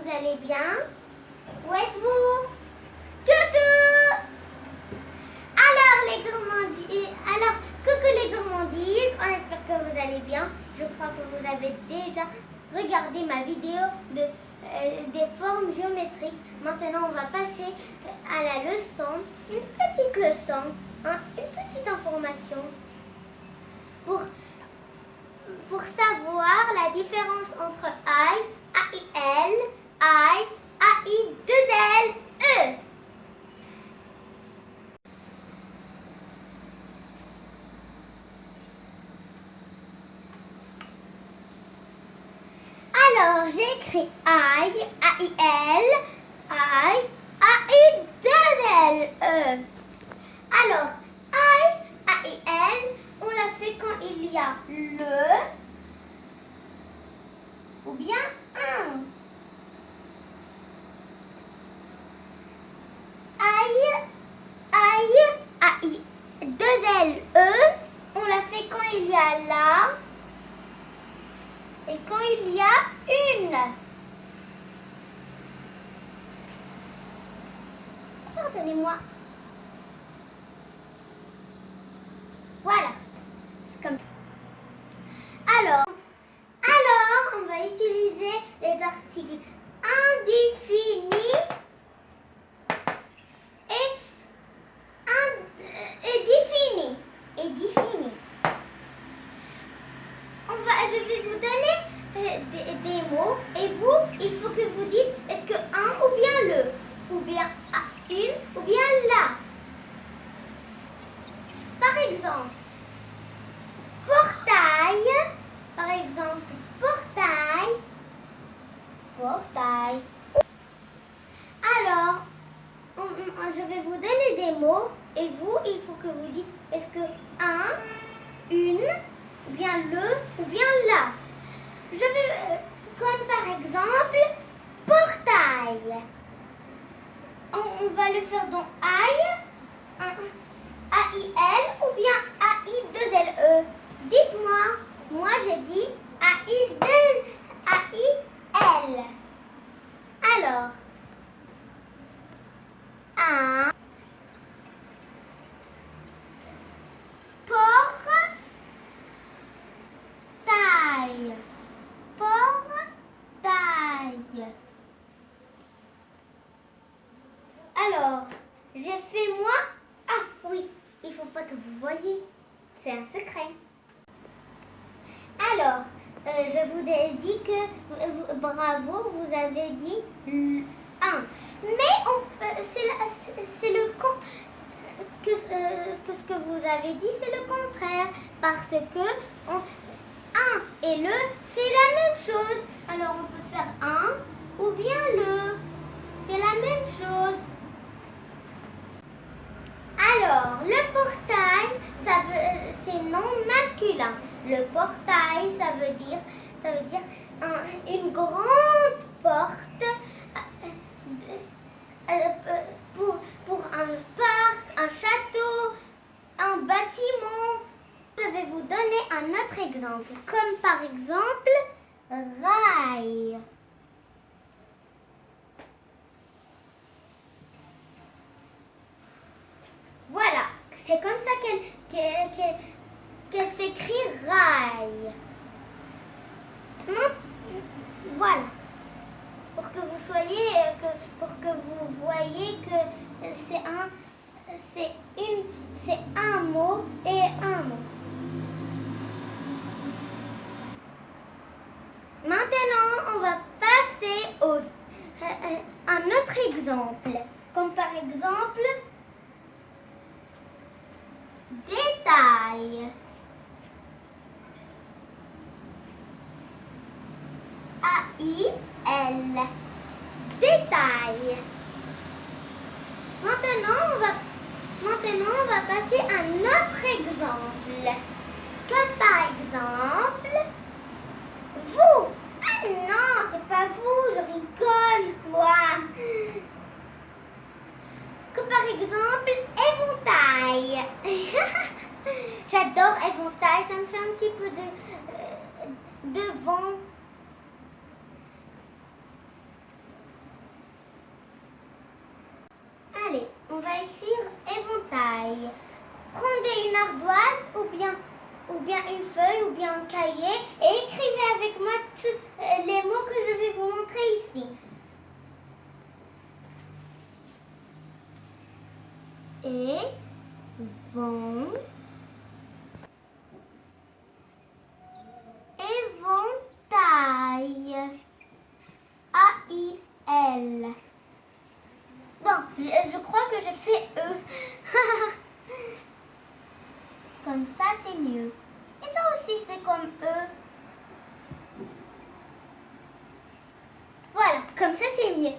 vous allez bien? Où êtes-vous? Coucou! Coucou les gourmandises, on espère que vous allez bien. Je crois que vous avez déjà regardé ma vidéo des formes géométriques. Maintenant, on va passer à la leçon, une petite leçon, une petite information pour savoir la différence entre I, A-I-L, I, A-I, 2-L, E. Alors, j'ai écrit I, A-I-L, I, A-I, 2-L, E. Alors, I, A-I-L, on la fait quand il y a le ou bien un. I, 2L, E, on la fait quand il y a la et quand il y a une. Pardonnez-moi. Voilà. C'est comme Alors, on va utiliser les articles indéfinis et définis. Je vais vous donner des mots et vous, il faut que vous dites est-ce que un ou bien le, ou bien une ou bien la. Par exemple, portail. Alors, je vais vous donner des mots et vous, il faut que vous dites est-ce que un, une, ou bien le, ou bien la. Je vais, comme par exemple, portail. On va le faire dans I, A-I-L ou bien A-I-2-L-E. Dites-moi, moi j'ai dit A-I-2-L. Alors, un portail. Alors, j'ai fait moi. Ah oui, il faut pas que vous voyez. C'est un secret. Alors, je vous ai dit que bravo, vous avez dit 1. Mais c'est le que ce que vous avez dit, c'est le contraire. Parce que 1 et le, c'est la même chose. Alors, on peut faire 1 ou bien le. C'est la même chose. Alors, le portail, c'est non masculin. Le portail, ça veut dire une grande porte pour un parc, un château, un bâtiment. Je vais vous donner un autre exemple, comme par exemple rail. Voilà, c'est comme ça qu'elle s'écrit rail. Voilà, pour que vous voyez que c'est un mot et un mot. Maintenant, on va passer un autre exemple, comme par exemple détail. A-I-L. Détail. Maintenant, on va passer à un autre exemple. Comme par exemple, vous. Ah non, c'est pas vous, je rigole, quoi. Comme par exemple, éventail. J'adore éventail, ça me fait un petit peu de vent. va écrire éventail. Prenez une ardoise ou bien une feuille ou bien un cahier et écrivez avec moi tous les mots que je vais vous montrer ici. Éventail. A-I-L. Bon, je crois que j'ai fait E. Comme ça, c'est mieux. Et ça aussi, c'est comme E. Voilà, comme ça, c'est mieux.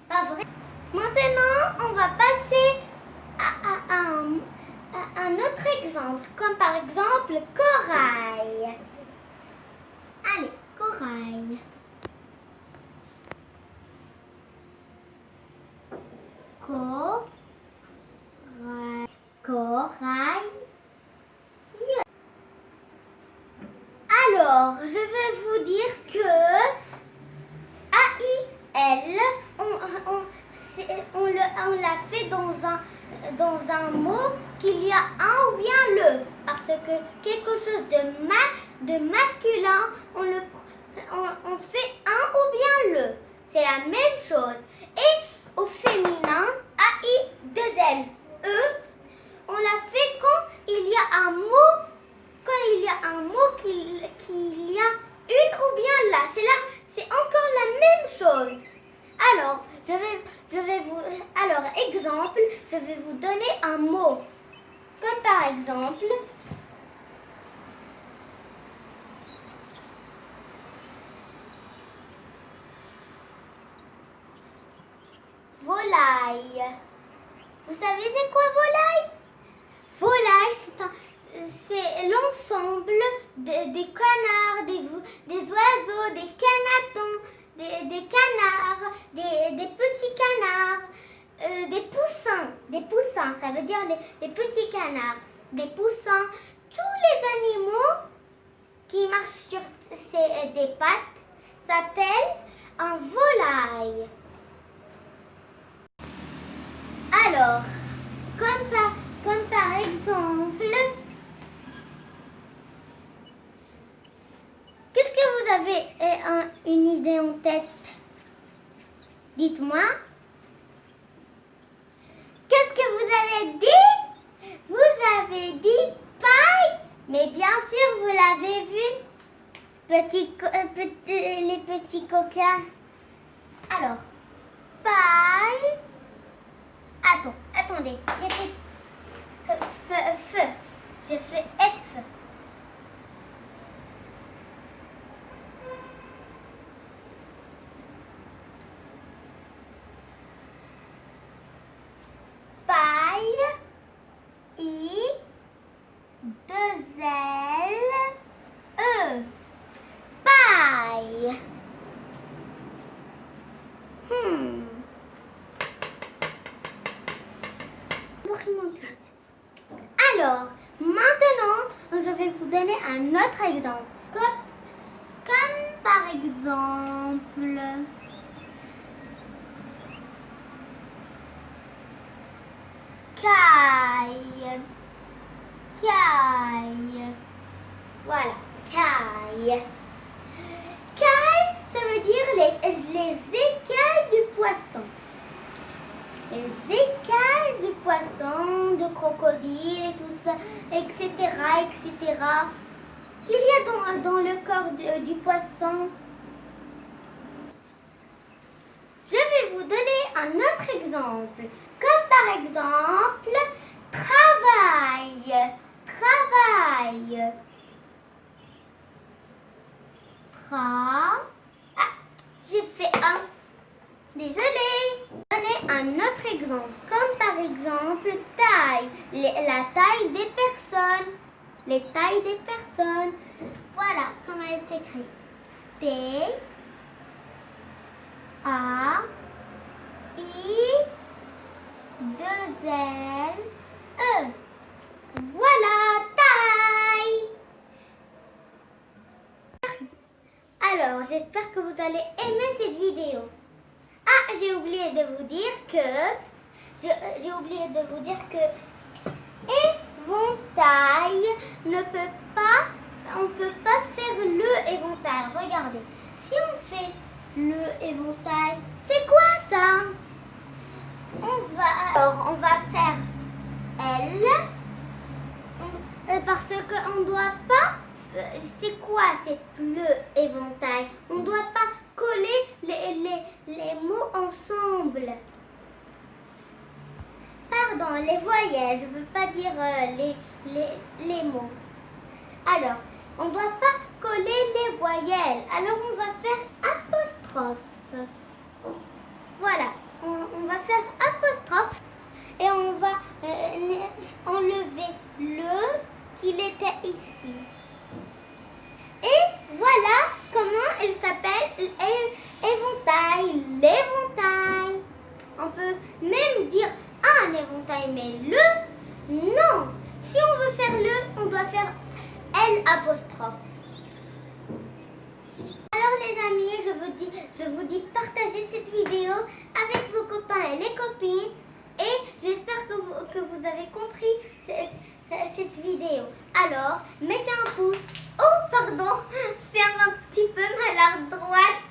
Pas vrai? Maintenant, on va passer à un autre exemple. Comme par exemple, corail. Allez, corail. Corail. Alors, je vais vous dire que A-I-L, on l'a fait dans un mot qu'il y a un ou bien le. Parce que quelque chose de masculin, on fait un ou bien le. C'est la même chose. Et au féminin, A-I-2-L, E, on l'a fait quand il y a un mot. Quand il y a un mot qu'il y a une ou bien là, c'est encore la même chose. Alors, exemple, je vais vous donner un mot. Comme par exemple, volaille. Vous savez c'est quoi volaille? Volaille, c'est l'ensemble des canards, des oiseaux, des canatons, des canards, des petits canards, des poussins. Des poussins, ça veut dire des petits canards, des poussins. Tous les animaux qui marchent sur des pattes s'appellent un volaille. Alors, comme par exemple, qu'est-ce que vous avez une idée en tête? Dites-moi. Qu'est-ce que vous avez dit? Vous avez dit paille, mais bien sûr vous l'avez vu, les petits coquins. Alors, paille. Attendez, j'ai fait feu. J'ai fait F. Paille, I, 2 L, E. Paille. Alors, maintenant, je vais vous donner un autre exemple. Comme par exemple, caille. Caille. Voilà, caille. Caille, ça veut dire les écailles du poisson. Les écailles du poisson, de crocodile et tout ça, etc., etc. Qu'il y a dans le corps du poisson. Je vais vous donner un autre exemple. Comme par exemple, travail. Travail. J'ai fait un. Désolée. Donner un autre exemple. Comme par exemple, taille. La taille des personnes. Les tailles des personnes. Voilà comment elle s'écrit. T, A, I, 2 L, E. Voilà, taille. Alors, j'espère que vous allez aimer cette vidéo. Ah, j'ai oublié de vous dire que j'ai oublié de vous dire que éventail ne peut pas, on peut pas faire le éventail. Regardez, si on fait le éventail, c'est quoi ça? Alors on va faire L, parce qu'on ne doit pas, c'est quoi c'est le éventail? On ne doit pas coller les mots ensemble. Pardon, les voyelles, je ne veux pas dire les mots. Alors, on ne doit pas coller les voyelles. Alors, on va faire apostrophe. Voilà, on va faire apostrophe et on va enlever le qu'il était ici. Et voilà comment il s'appelle éventail, l'éventail. On peut même dire un éventail, mais le, non. Si on veut faire le, on doit faire L apostrophe. Alors les amis, je vous dis partagez cette vidéo avec vos copains et les copines. Et j'espère que vous avez compris cette vidéo. Alors, mettez un pouce. Oh, pardon, c'est un petit peu maladroite.